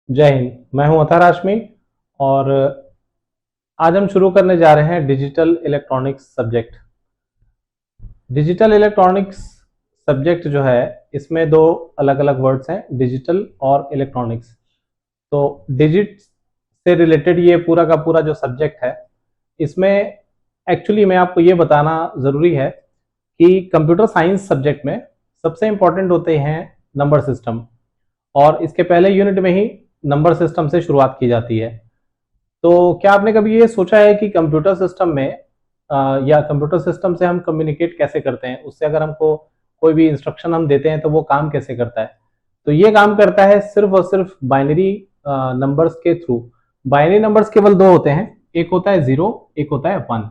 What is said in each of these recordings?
जय हिंद। मैं हूं अथर हाशमी और आज हम शुरू करने जा रहे हैं digital electronics subject. Digital electronics subject जो है इसमें दो अलग अलग वर्ड्स हैं, डिजिटल और इलेक्ट्रॉनिक्स। तो डिजिट से रिलेटेड ये पूरा का पूरा जो सब्जेक्ट है, इसमें एक्चुअली मैं आपको ये बताना ज़रूरी है कि कंप्यूटर साइंस सब्जेक्ट में सबसे इम्पॉर्टेंट होते हैं नंबर सिस्टम, और इसके पहले यूनिट में ही नंबर सिस्टम से शुरुआत की जाती है। तो क्या आपने कभी ये सोचा है कि कंप्यूटर सिस्टम में या कंप्यूटर सिस्टम से हम कम्युनिकेट कैसे करते हैं, उससे अगर हमको कोई भी इंस्ट्रक्शन हम देते हैं तो वो काम कैसे करता है? तो ये काम करता है सिर्फ और सिर्फ बाइनरी नंबर्स के थ्रू। बाइनरी नंबर्स केवल दो होते हैं, एक होता है 0, एक होता है 1।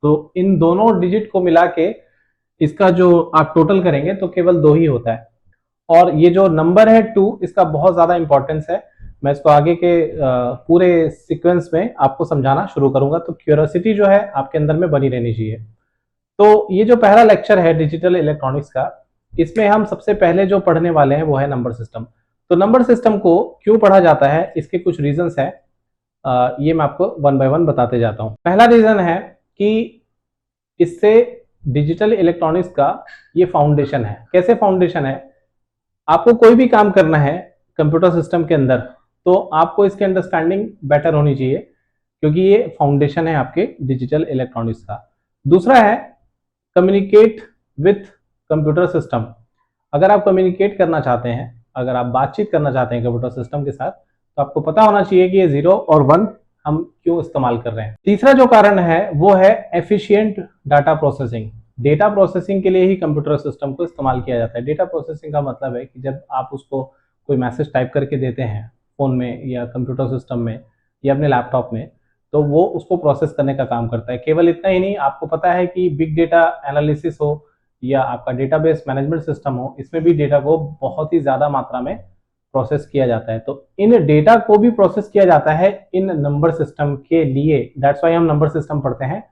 तो इन दोनों डिजिट को मिला के इसका जो आप टोटल करेंगे तो केवल 2 ही होता है। और ये जो नंबर है 2, इसका बहुत ज्यादा इंपॉर्टेंस है। मैं इसको आगे के पूरे सीक्वेंस में आपको समझाना शुरू करूंगा, तो क्यूरियोसिटी जो है आपके अंदर में बनी रहनी चाहिए। तो ये जो पहला लेक्चर है डिजिटल इलेक्ट्रॉनिक्स का, इसमें हम सबसे पहले जो पढ़ने वाले हैं वो है नंबर सिस्टम। तो नंबर सिस्टम को क्यों पढ़ा जाता है, इसके कुछ रीजंस है, ये मैं आपको वन बाय वन बताते जाता हूँ। पहला रीजन है कि इससे डिजिटल इलेक्ट्रॉनिक्स का ये फाउंडेशन है। कैसे फाउंडेशन है? आपको कोई भी काम करना है कंप्यूटर सिस्टम के अंदर, तो आपको इसकी अंडरस्टैंडिंग बेटर होनी चाहिए, क्योंकि ये फाउंडेशन है आपके डिजिटल इलेक्ट्रॉनिक्स का। दूसरा है कम्युनिकेट विथ कंप्यूटर सिस्टम। अगर आप कम्युनिकेट करना चाहते हैं, अगर आप बातचीत करना चाहते हैं कंप्यूटर सिस्टम के साथ, तो आपको पता होना चाहिए कि ये 0 और 1 हम क्यों इस्तेमाल कर रहे हैं। तीसरा जो कारण है वो है efficient data processing. Data processing के लिए ही कंप्यूटर सिस्टम को इस्तेमाल किया जाता है। डेटा प्रोसेसिंग का मतलब है कि जब आप उसको कोई मैसेज टाइप करके देते हैं फ़ोन में या कंप्यूटर सिस्टम में या अपने लैपटॉप में, तो वो उसको प्रोसेस करने का काम करता है। केवल इतना ही नहीं, आपको पता है कि बिग डेटा एनालिसिस हो या आपका डेटाबेस मैनेजमेंट सिस्टम हो, इसमें भी डेटा को बहुत ही ज़्यादा मात्रा में प्रोसेस किया जाता है। तो इन डेटा को भी प्रोसेस किया जाता है इन नंबर सिस्टम के लिए। दैट्स वाई हम नंबर सिस्टम पढ़ते हैं।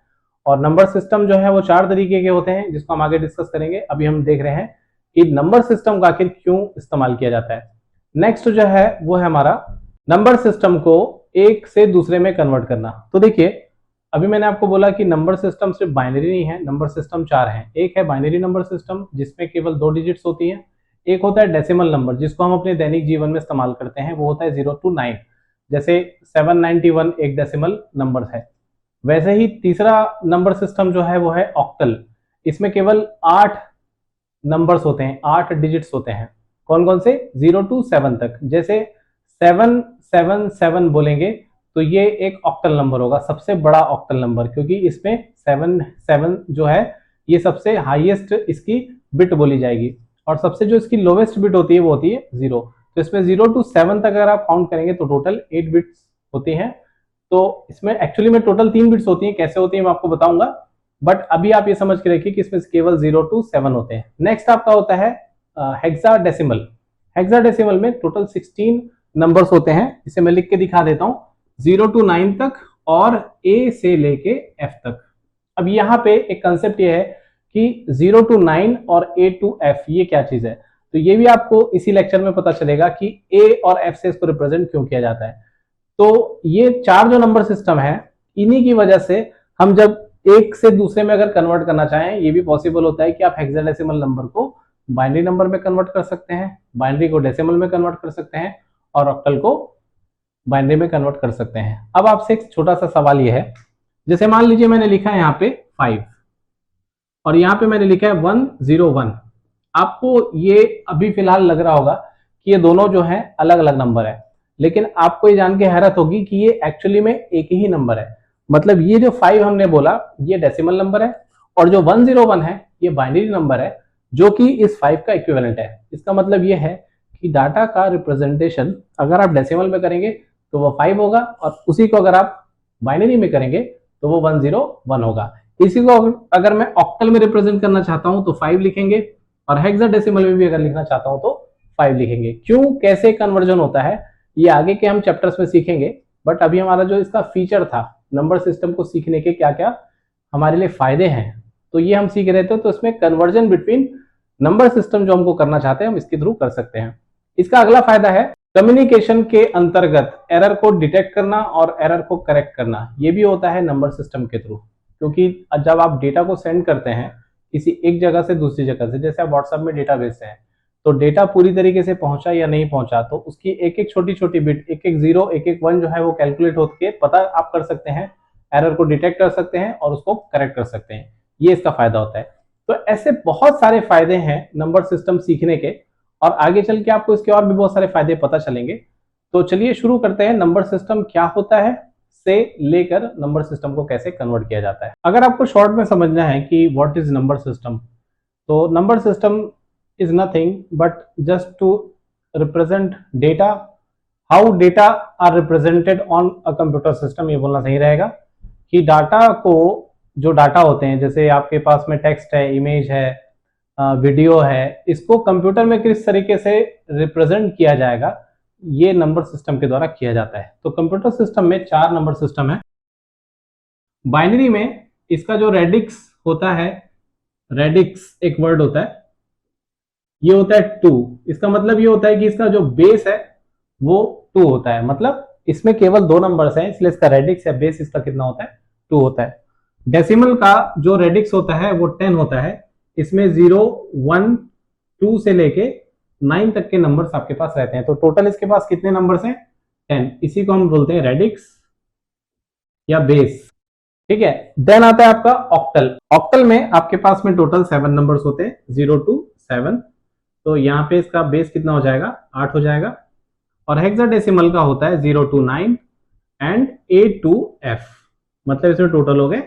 और नंबर सिस्टम जो है वो 4 तरीके के होते हैं, जिसको हम आगे डिस्कस करेंगे। अभी हम देख रहे हैं कि नंबर सिस्टम का आखिर क्यों इस्तेमाल किया जाता है। नेक्स्ट जो है वो है हमारा नंबर सिस्टम को एक से दूसरे में कन्वर्ट करना। तो देखिए, अभी मैंने आपको बोला कि नंबर सिस्टम सिर्फ बाइनरी नहीं है, नंबर सिस्टम 4 हैं। एक है बाइनरी नंबर सिस्टम जिसमें केवल 2 डिजिट्स होती हैं। एक होता है डेसिमल नंबर, जिसको हम अपने दैनिक जीवन में इस्तेमाल करते हैं, वो होता है 0 to 9। जैसे 791 एक डेसिमल नंबर है। वैसे ही तीसरा नंबर सिस्टम जो है वो है ऑक्टल। इसमें केवल 8 नंबर्स होते हैं, 8 डिजिट्स होते हैं। कौन कौन से? 0 to 7 तक। जैसे 777 बोलेंगे तो ये एक ऑक्टल नंबर होगा, सबसे बड़ा ऑक्टल नंबर, क्योंकि इसमें 7 जो है ये सबसे हाईएस्ट इसकी बिट बोली जाएगी, और सबसे जो इसकी लोवेस्ट बिट होती है वो होती है 0। तो इसमें 0 to 7 तक अगर आप काउंट करेंगे तो टोटल 8 बिट्स होती हैं। तो इसमें एक्चुअली में टोटल 3 बिट्स होती हैं। कैसे होती है मैं आपको बताऊंगा, बट अभी आप ये समझ के रखिए कि इसमें केवल 0 to 7 होते हैं। नेक्स्ट आपका होता है हेक्साडेसिमल। हेक्साडेसिमल में टोटल 16 नंबर्स होते हैं। इसे मैं लिख के दिखा देता हूं, 0 to 9 तक और A से लेके F तक। अब यहाँ पे एक कंसेप्ट ये है कि 0 to 9 और A to F ये क्या चीज है, तो ये भी आपको इसी लेक्चर में पता चलेगा कि A और F से इसको रिप्रेजेंट क्यों किया जाता है। तो ये 4 जो नंबर सिस्टम है, इन्हीं की वजह से हम जब एक से दूसरे में अगर कन्वर्ट करना चाहें, ये भी पॉसिबल होता है कि आप हेक्साडेसिमल नंबर को बाइनरी नंबर में कन्वर्ट कर सकते हैं, बाइनरी को डेसिमल में कन्वर्ट कर सकते हैं, और ऑक्टल को बाइनरी में कन्वर्ट कर सकते हैं। अब आपसे एक छोटा सा सवाल ये है, जैसे मान लीजिए मैंने लिखा है यहाँ पे 5 और यहाँ पे मैंने लिखा है 101। आपको ये अभी फिलहाल लग रहा होगा कि ये दोनों जो है अलग अलग नंबर है, लेकिन आपको ये जान के हैरत होगी कि ये एक्चुअली में एक ही नंबर है। मतलब ये जो 5 हमने बोला ये डेसिमल नंबर है, और जो 101 है ये बाइनरी नंबर है, जो कि इस 5 का इक्विवेलेंट है। इसका मतलब ये है कि डाटा का रिप्रेजेंटेशन अगर आप डेसिमल में करेंगे तो वो 5 होगा, और उसी को अगर आप बाइनरी में करेंगे तो वो 101 होगा। इसी को अगर मैं ऑक्टल में रिप्रेजेंट करना चाहता हूं तो 5 लिखेंगे, और हेक्साडेसिमल में भी अगर लिखना चाहता हूं तो 5 लिखेंगे। क्यों, कैसे कन्वर्जन होता है, ये आगे के हम चैप्टर्स में सीखेंगे। बट अभी हमारा जो इसका फीचर था, नंबर सिस्टम को सीखने के क्या क्या हमारे लिए फायदे हैं, तो ये हम सीख रहे थे। तो इसमें कन्वर्जन बिटवीन नंबर सिस्टम जो हमको करना चाहते हैं, हम इसके थ्रू कर सकते हैं। इसका अगला फायदा है कम्युनिकेशन के अंतर्गत एरर को डिटेक्ट करना और एरर को करेक्ट करना ये भी होता है नंबर सिस्टम के थ्रू, क्योंकि जब आप डेटा को सेंड करते हैं किसी एक जगह से दूसरी जगह से, जैसे आप व्हाट्सएप में डेटा भेजते हैं, तो डेटा पूरी तरीके से पहुंचा या नहीं पहुंचा, तो उसकी एक एक छोटी छोटी बिट, एक एक जीरो, एक एक वन जो है वो कैलकुलेट होकर पता आप कर सकते हैं, एरर को डिटेक्ट कर सकते हैं और उसको करेक्ट कर सकते हैं। ये इसका फायदा होता है। तो ऐसे बहुत सारे फायदे हैं नंबर सिस्टम सीखने के, और आगे चल के आपको इसके और भी बहुत सारे फायदे पता चलेंगे। तो चलिए शुरू करते हैं, नंबर सिस्टम क्या होता है से लेकर नंबर सिस्टम को कैसे कन्वर्ट किया जाता है। अगर आपको शॉर्ट में समझना है कि व्हाट इज नंबर सिस्टम, तो number system is nothing but just to represent data, how data are represented on a computer system, ये बोलना सही रहेगा कि डाटा को, जो डाटा होते हैं जैसे आपके पास में टेक्स्ट है, इमेज है, वीडियो है, इसको कंप्यूटर में किस तरीके से रिप्रेजेंट किया जाएगा, ये नंबर सिस्टम के द्वारा किया जाता है। तो कंप्यूटर सिस्टम में 4 नंबर सिस्टम है। बाइनरी में इसका जो रेडिक्स होता है, रेडिक्स एक वर्ड होता है, ये होता है 2। इसका मतलब ये होता है कि इसका जो बेस है वो 2 होता है, मतलब इसमें केवल 2 नंबर्स हैं, इसलिए इसका रेडिक्स या बेस इसका कितना होता है, 2 होता है। डेसिमल का जो रेडिक्स होता है वो 10 होता है, इसमें 0, 1, 2 से लेके 9 तक के नंबर्स आपके पास रहते हैं। तो टोटल इसके पास कितने नंबर्स हैं, 10। इसी को हम बोलते हैं रेडिक्स या बेस, ठीक है। देन आता है आपका ऑक्टल। ऑक्टल में आपके पास में टोटल 7 नंबर्स होते हैं, 0 to 7। तो यहाँ पे इसका बेस कितना हो जाएगा, 8 हो जाएगा। और हेक्साडेसिमल का होता है 0 to 9 and A to F, मतलब इसमें टोटल हो गए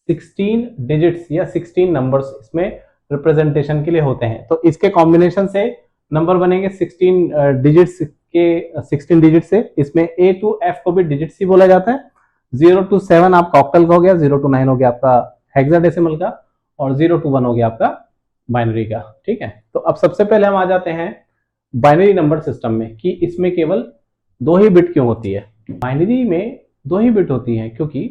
16 डिजिट्स या 16 नंबर्स इसमें रिप्रेजेंटेशन के लिए होते हैं। तो इसके कॉम्बिनेशन से नंबर बनेंगे 16 डिजिट्स के, 16 डिजिट से। इसमें A to F को भी डिजिट्स ही बोला जाता है। 0 to 7 आपका ऑक्टल का हो गया, 0 to 9 हो गया आपका हेक्साडेसिमल का, और 0 to 1 हो गया आपका बाइनरी का, ठीक है। तो अब सबसे पहले हम आ जाते हैं बाइनरी नंबर सिस्टम में कि इसमें केवल 2 ही बिट क्यों होती है। बाइनरी में 2 ही बिट होती हैं क्योंकि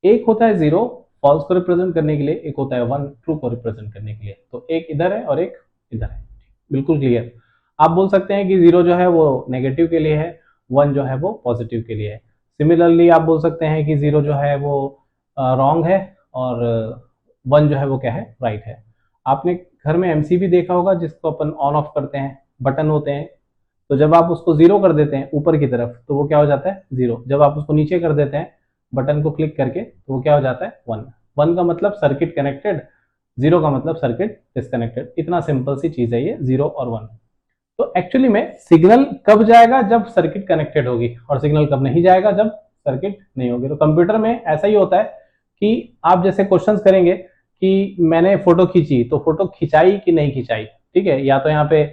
एक होता है 0 फॉल्स को रिप्रेजेंट करने के लिए, एक होता है 1 ट्रू को रिप्रेजेंट करने के लिए। तो एक इधर है और एक इधर है, बिल्कुल क्लियर। आप बोल सकते हैं कि 0 जो है वो नेगेटिव के लिए है, 1 जो है वो पॉजिटिव के लिए है। सिमिलरली आप बोल सकते हैं कि 0 जो है वो रॉन्ग है और 1 जो है वो क्या है, राइट है। आपने घर में एमसीबी देखा होगा जिसको अपन ऑन ऑफ करते हैं, बटन होते हैं। तो जब आप उसको 0 कर देते हैं ऊपर की तरफ तो वो क्या हो जाता है, 0। जब आप उसको नीचे कर देते हैं बटन को क्लिक करके तो वो क्या हो जाता है, 1। 1 का मतलब सर्किट कनेक्टेड, 0 का मतलब सर्किट डिस्कनेक्टेड। इतना सिंपल सी चीज है ये 0 और 1। तो एक्चुअली में सिग्नल कब जाएगा, जब सर्किट कनेक्टेड होगी, और सिग्नल कब नहीं जाएगा, जब सर्किट नहीं होगी। तो कंप्यूटर में ऐसा ही होता है कि आप जैसे क्वेश्चंस करेंगे कि मैंने फोटो खींची, तो फोटो खिंचाई कि नहीं खिंचाई, ठीक है, या तो यहाँ पे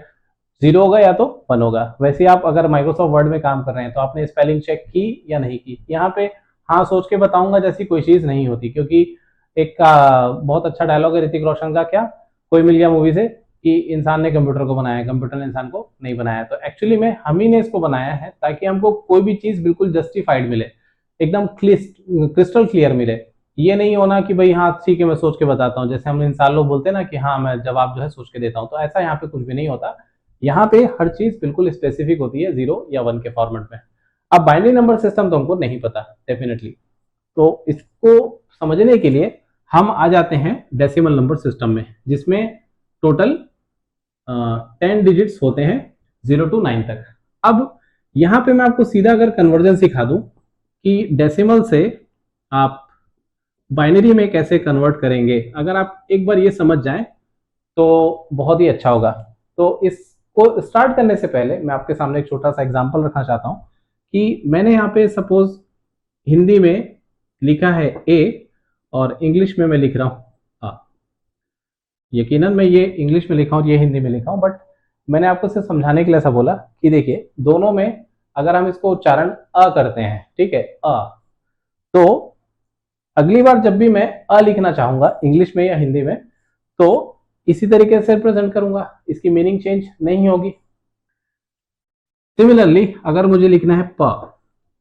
0 होगा या तो 1 होगा। वैसे आप अगर माइक्रोसॉफ्ट वर्ड में काम कर रहे हैं तो आपने स्पेलिंग चेक की या नहीं की। यहाँ पे हाँ सोच के बताऊंगा जैसी कोई चीज नहीं होती, क्योंकि एक बहुत अच्छा डायलॉग है ऋतिक रोशन का, क्या, कोई मिल गया मूवी से, कि इंसान ने कंप्यूटर को बनाया, कंप्यूटर ने इंसान को नहीं बनाया। तो एक्चुअली में हम ही ने इसको बनाया है ताकि हमको कोई भी चीज बिल्कुल जस्टिफाइड मिले, एकदम क्रिस्टल क्लियर मिले। ये नहीं होना कि भाई हाँ ठीक है मैं सोच के बताता हूँ, जैसे हम इंसान लोग बोलते हैं ना कि हाँ मैं जवाब जो है सोच के देता हूँ, तो ऐसा यहाँ पे कुछ भी नहीं होता। यहाँ पे हर चीज बिल्कुल स्पेसिफिक होती है 0 या 1 के फॉर्मेट में। अब बाइनरी नंबर सिस्टम तो हमको नहीं पता डेफिनेटली, तो इसको समझने के लिए हम आ जाते हैं डेसिमल नंबर सिस्टम में, जिसमें टोटल 10 डिजिट्स होते हैं 0 to 9 तक। अब यहाँ पे मैं आपको सीधा अगर कन्वर्जन सिखा दूं कि डेसिमल से आप बाइनरी में कैसे कन्वर्ट करेंगे, अगर आप एक बार ये समझ जाएं तो बहुत ही अच्छा होगा। तो इसको स्टार्ट करने से पहले मैं आपके सामने एक छोटा सा एग्जांपल रखना चाहता हूं कि मैंने यहाँ पे सपोज हिंदी में लिखा है ए और इंग्लिश में मैं लिख रहा हूं आ। यकीनन मैं ये इंग्लिश में लिखा हूं, ये हिंदी में लिखा हूं, बट मैंने आपको सिर्फ समझाने के लिए ऐसा बोला कि देखिए दोनों में अगर हम इसको उच्चारण अ करते हैं, ठीक है, अ, तो अगली बार जब भी मैं अ लिखना चाहूंगा इंग्लिश में या हिंदी में तो इसी तरीके से रिप्रेजेंट करूंगा, इसकी मीनिंग चेंज नहीं होगी। सिमिलरली अगर मुझे लिखना है प,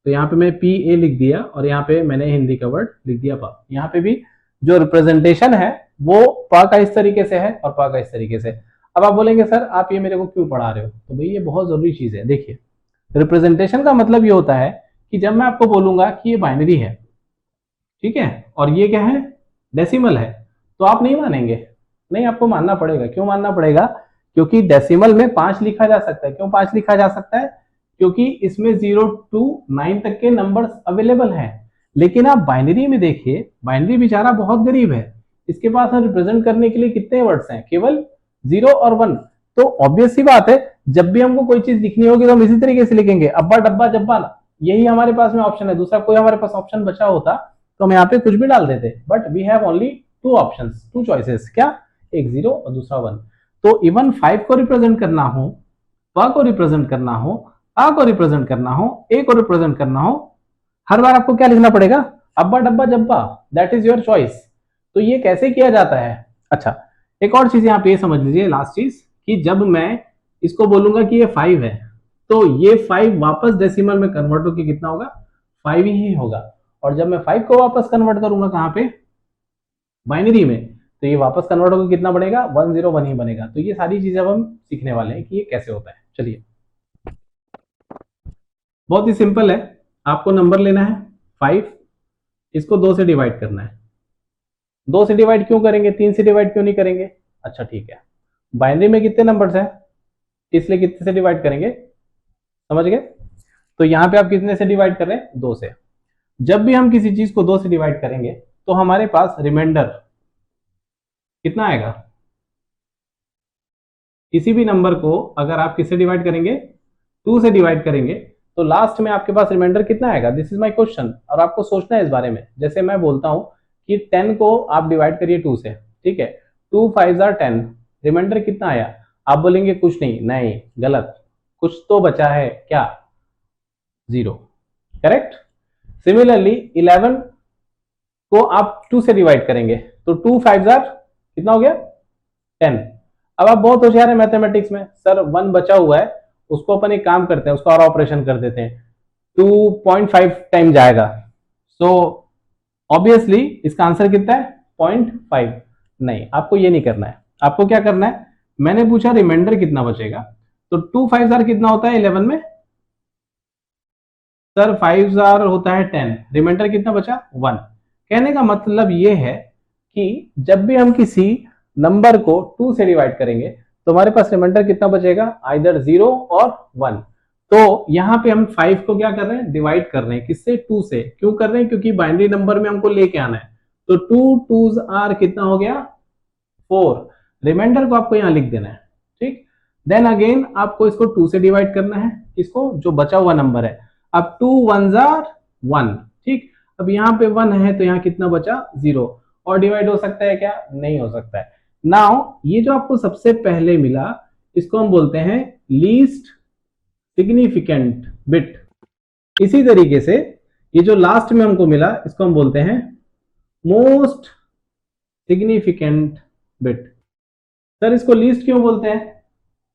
तो यहाँ पे मैं PA लिख दिया और यहाँ पे मैंने हिंदी का वर्ड लिख दिया प। यहाँ पे भी जो रिप्रेजेंटेशन है वो प का इस तरीके से है और प का इस तरीके से। अब आप बोलेंगे सर आप ये मेरे को क्यों पढ़ा रहे हो, तो भाई ये बहुत जरूरी चीज है। देखिए रिप्रेजेंटेशन का मतलब ये होता है कि जब मैं आपको बोलूंगा कि ये बाइनरी है, ठीक है, और ये क्या है, डेसिमल है, तो आप नहीं मानेंगे। नहीं, आपको मानना पड़ेगा। क्यों मानना पड़ेगा? क्योंकि डेसिमल में 5 लिखा जा सकता है। क्यों 5 लिखा जा सकता है? क्योंकि इसमें 0 to 9 तक के नंबर्स अवेलेबल हैं। लेकिन आप बाइनरी में देखिए, बाइनरी बेचारा बहुत गरीब है, इसके पास रिप्रेजेंट करने के लिए कितने वर्ड्स हैं? केवल 0 और 1। तो ऑब्वियस सी बात है, जब भी हमको कोई चीज लिखनी होगी तो हम इसी तरीके से लिखेंगे, अब्बा डब्बा जब्बा, यही हमारे पास में ऑप्शन है। दूसरा कोई हमारे पास ऑप्शन बचा होता तो हम यहाँ पे कुछ भी डाल देते, but we have only 2 options, 2 choices. क्या? एक 0 और दूसरा 1। तो इवन 5 को रिप्रेजेंट करना हो, प को रिप्रेजेंट करना हो, आ को रिप्रेजेंट करना हो, ए को रिप्रेजेंट करना हो, हर बार आपको क्या लिखना पड़ेगा? अब्बा डब्बा जब्बा। That is your choice. तो ये कैसे किया जाता है? अच्छा, एक और चीज यहाँ पे समझ लीजिए, लास्ट चीज, कि जब मैं इसको बोलूंगा कि ये 5 है, तो ये 5 वापस डेसिमल में कन्वर्ट होकर कितना होगा? 5 ही होगा। और जब मैं 5 को वापस कन्वर्ट करूंगा कहां पे? बाइनरी में, तो ये वापस कन्वर्ट होकर कितना बनेगा? 101 ही बनेगा। तो ये सारी चीजें अब हम सीखने वाले हैं कि ये कैसे होता है। चलिए, बहुत ही सिंपल है। आपको नंबर लेना है 5, इसको 2 से डिवाइड करना है। 2 से डिवाइड क्यों करेंगे? 3 से डिवाइड क्यों नहीं करेंगे? अच्छा ठीक है, बाइनरी में कितने नंबर्स हैं, इसलिए कितने से डिवाइड करेंगे? समझ गए? तो यहां पे आप कितने से डिवाइड कर रहे हैं? 2 से। जब भी हम किसी चीज को 2 से डिवाइड करेंगे तो हमारे पास रिमाइंडर कितना आएगा? किसी भी नंबर को अगर आप किससे डिवाइड करेंगे? 2 से डिवाइड करेंगे, तो लास्ट में आपके पास रिमाइंडर कितना आएगा? दिस इज माय क्वेश्चन, और आपको सोचना है इस बारे में। जैसे मैं बोलता हूं कि 10 को आप डिवाइड करिए 2 से, ठीक है, 2 5 आर 10, रिमाइंडर कितना आया? आप बोलेंगे कुछ नहीं, नहीं, गलत, कुछ तो बचा है। क्या? 0। करेक्ट। सिमिलरली 11 को आप 2 से डिवाइड करेंगे, तो 2 5 आर कितना हो गया? 10। अब आप बहुत होशियार है मैथमेटिक्स में, सर 1 बचा हुआ है, उसको अपन एक काम करते हैं, उसका और ऑपरेशन कर देते हैं, 2.5 टाइम जाएगा। सो ऑब्वियसली इसका आंसर कितना है? 0.5। नहीं, आपको ये नहीं करना है। आपको क्या करना है? मैंने पूछा रिमाइंडर कितना बचेगा, तो 2 5 आर कितना होता है 11 में? सर 5 आर होता है 10, रिमाइंडर कितना बचा? 1। कहने का मतलब ये है कि जब भी हम किसी नंबर को 2 से डिवाइड करेंगे तो हमारे पास रिमाइंडर कितना बचेगा? आइदर 0 और 1। तो यहां पे हम 5 को क्या कर रहे हैं? डिवाइड कर रहे हैं। किससे? 2 से। क्यों कर रहे हैं? क्योंकि बाइनरी नंबर में हमको लेके आना है। तो 2 2s आर कितना हो गया? 4। रिमाइंडर को आपको यहां लिख देना है, ठीक। देन अगेन आपको इसको 2 से डिवाइड करना है, इसको जो बचा हुआ नंबर है। अब 2 1s आर 1, ठीक। अब यहाँ पे 1 है तो यहाँ कितना बचा? 0। और डिवाइड हो सकता है क्या? नहीं हो सकता है। नाउ ये जो आपको सबसे पहले मिला, इसको हम बोलते हैं लीस्ट सिग्निफिकेंट बिट। इसी तरीके से ये जो लास्ट में हमको मिला, इसको हम बोलते हैं मोस्ट सिग्निफिकेंट बिट। सर इसको लीस्ट क्यों बोलते हैं?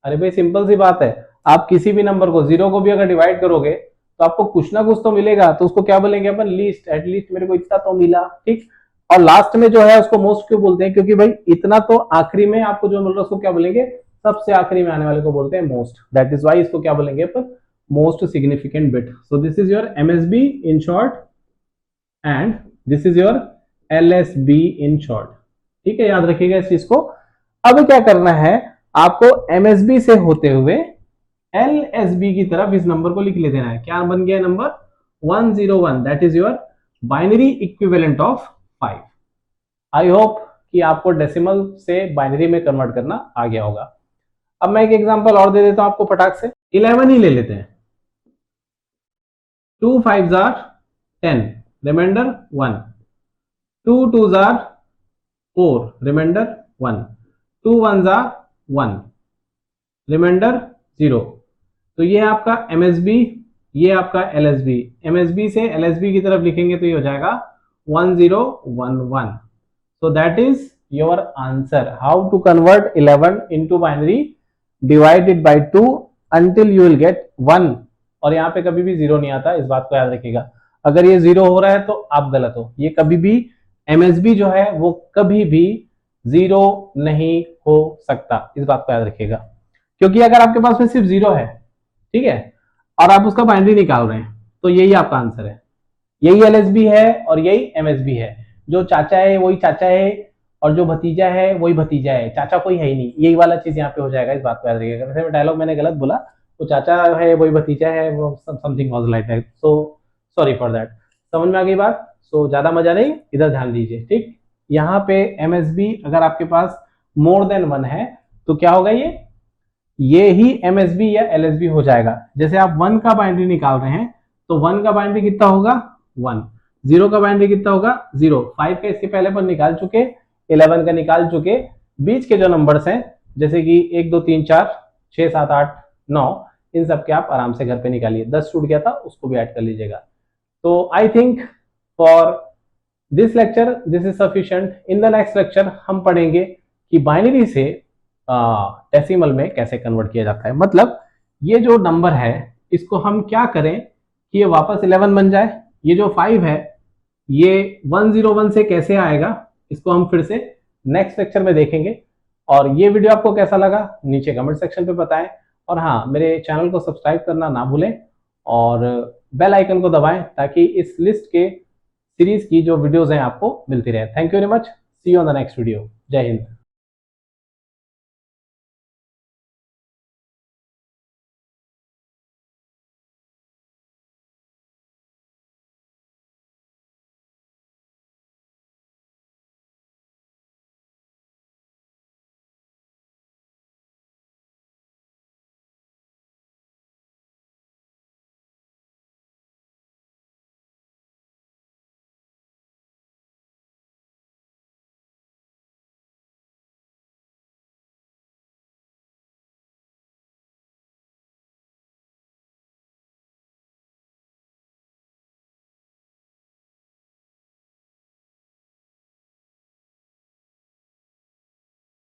अरे भाई सिंपल सी बात है, आप किसी भी नंबर को 0 को भी अगर डिवाइड करोगे तो आपको कुछ ना कुछ तो मिलेगा, तो उसको क्या बोलेंगे अपन? लीस्ट। एटलीस्ट मेरे को इतना तो मिला, ठीक। और लास्ट में जो है उसको मोस्ट क्यों बोलते हैं? क्योंकि भाई इतना तो आखिरी में आपको जो मिल रहा है उसको क्या बोलेंगे? सबसे आखिरी में आने वाले को बोलते हैं मोस्ट। दैट इज वाई इसको क्या बोलेंगे अपन? Most significant bit. So this is your MSB in short and this is your LSB in short, ठीक है, याद रखिएगा इस चीज को। अब क्या करना है आपको? एमएसबी से होते हुए एलएसबी की तरफ इस नंबर को लिख ले देना है। क्या बन गया number? 101। That is your binary equivalent of 5। I hope कि आपको डेसिमल से बाइनरी में कन्वर्ट करना आ गया होगा। अब मैं एक एग्जांपल और दे देता हूं आपको फटाक से। 11 ही ले लेते हैं। 2 5s are 10, remainder 1। 2 2s are 4, remainder 1। 2 1s are 1, remainder 0। तो ये आपका एमएसबी, ये आपका एलएसबी। एमएसबी से एलएसबी की तरफ लिखेंगे तो ये हो जाएगा 1011। So that is your answer. How to convert 11 into binary? Divide it by 2 until you will get 1। और यहाँ पे कभी भी 0 नहीं आता, इस बात को याद रखिएगा। अगर ये 0 हो रहा है तो आप गलत हो। ये कभी भी एमएसबी जो है वो कभी भी जीरो नहीं हो सकता, इस बात को याद रखिएगा। क्योंकि अगर आपके पास में सिर्फ जीरो है, ठीक है, और आप उसका बाइनरी निकाल रहे हैं, तो यही आपका आंसर है। यही एलएसबी है और यही एमएसबी है। जो चाचा है वही चाचा है, और जो भतीजा है वही भतीजा है, चाचा कोई है ही नहीं, यही वाला चीज यहाँ पे हो जाएगा, इस बात को याद रखिएगा। वैसे में डायलॉग मैंने गलत बोला, वो चाचा है वही भतीजा है, वो something was like that, so sorry for that. समझ में आ गई बात? सो ज्यादा मजा नहीं, इधर ध्यान दीजिए, ठीक। यहाँ पे एमएसबी अगर आपके पास मोर देन वन है तो क्या होगा, ये ही एमएसबी या एलएसबी हो जाएगा। जैसे आप वन का बाइनरी निकाल रहे हैं, तो वन का बाइनरी कितना होगा, वन। जीरो का बाइनरी कितना होगा, जीरो। फाइव का इसके पहले पर निकाल चुके, 11 का निकाल चुके। बीच के जो नंबर्स हैं, जैसे कि 1 2 3 4 6 7 8 9, इन सब के आप आराम से घर पे निकालिए। 10 छूट गया था, उसको भी ऐड कर लीजिएगा। तो I think for this lecture this is sufficient. In the next lecture हम पढ़ेंगे कि बाइनरी से डेसिमल में कैसे कन्वर्ट किया जाता है। मतलब ये जो नंबर है, इसको हम क्या करें कि ये वापस 11 बन जाए। ये जो 5 है, ये 101 से कैसे आएगा, इसको हम फिर से नेक्स्ट लेक्चर में देखेंगे। और ये वीडियो आपको कैसा लगा नीचे कमेंट सेक्शन पे बताएं। और हाँ, मेरे चैनल को सब्सक्राइब करना ना भूलें और बेल आइकन को दबाएं, ताकि इस लिस्ट के सीरीज की जो वीडियोस हैं आपको मिलती रहे। Thank you very much, see you on the next video. जय हिंद।